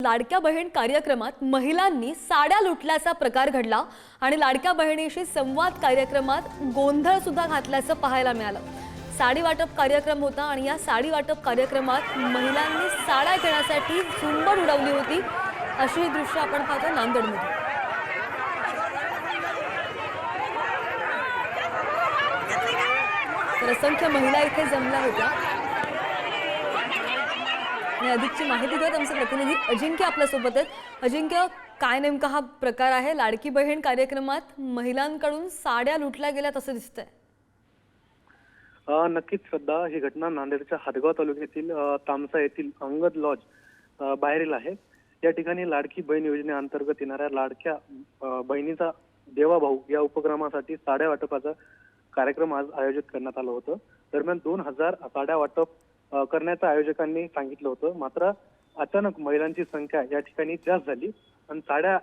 लाडक्या बहीण कार्यक्रमात महिलांनी साड्या लुटल्याचा प्रकार घडला आणि लाडक्या बहिणीशी संवाद कार्यक्रमात गोंधळ सुद्धा घातल्याचं पाहायला मिळालं। साडी वाटप कार्यक्रम होता आणि या साडी वाटप कार्यक्रमात महिलांनी साड्या घेण्यासाठी झुंबड उडवली होती। अशी दृश्य आपण पाहतो नांदेडमध्ये। तर असंख्य महिला इथे जमल्या होत्या। अधिकची माहिती देत आमचे प्रतिनिधी अजिंक्य आपल्या सोबत आहेत। अजिंक्य, काय नेमका हा प्रकार आहे? लाडकी बहीण कार्यक्रमात महिलांकडून साड्या लुटल्या गेल्यात असं दिसतंय। नक्कीच श्रद्धा, ही घटना नांदेडच्या हदगाव तालुक्यातील तामसा येथील अंगद लॉज बाहेरील आहे। या ठिकाणी लाडकी बहीण योजनेअंतर्गत येणाऱ्या लाडक्या बहिणीचा देवा भाऊ या उपक्रमासाठी साड्या वाटपाचा कार्यक्रम आज आयोजित करण्यात आलं होतं। दरम्यान 2000 साड्या वाटप करण्याचं आयोजकांनी सांगितलं होतं। मात्र अचानक महिलांची संख्या या ठिकाणी जास्त झाली आणि साड्या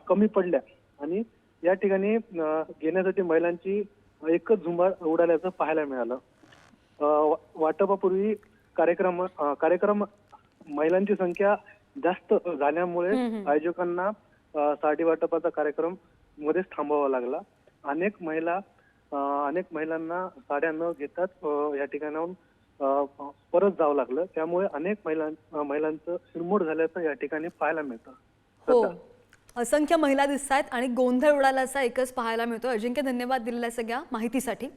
कमी पडल्या आणि या ठिकाणी घेण्यासाठी महिलांची एकच झुंबड उडाल्याचं पाहायला मिळालं। वाटपापूर्वी कार्यक्रम महिलांची संख्या जास्त झाल्यामुळे आयोजकांना साडी वाटपाचा कार्यक्रम मध्येच थांबवावा लागला। अनेक महिलांना साड्या न घेताच या ठिकाणाहून परत जावं लागलं। त्यामुळे अनेक महिलांचं हिरमोड झाल्याचं या ठिकाणी पाहायला मिळतं। हो, असंख्य महिला दिसत आहेत आणि गोंधळ उडाल्याचा एकच पाहायला मिळतो। अजिंक्य, धन्यवाद दिलेल्या सगळ्या माहितीसाठी।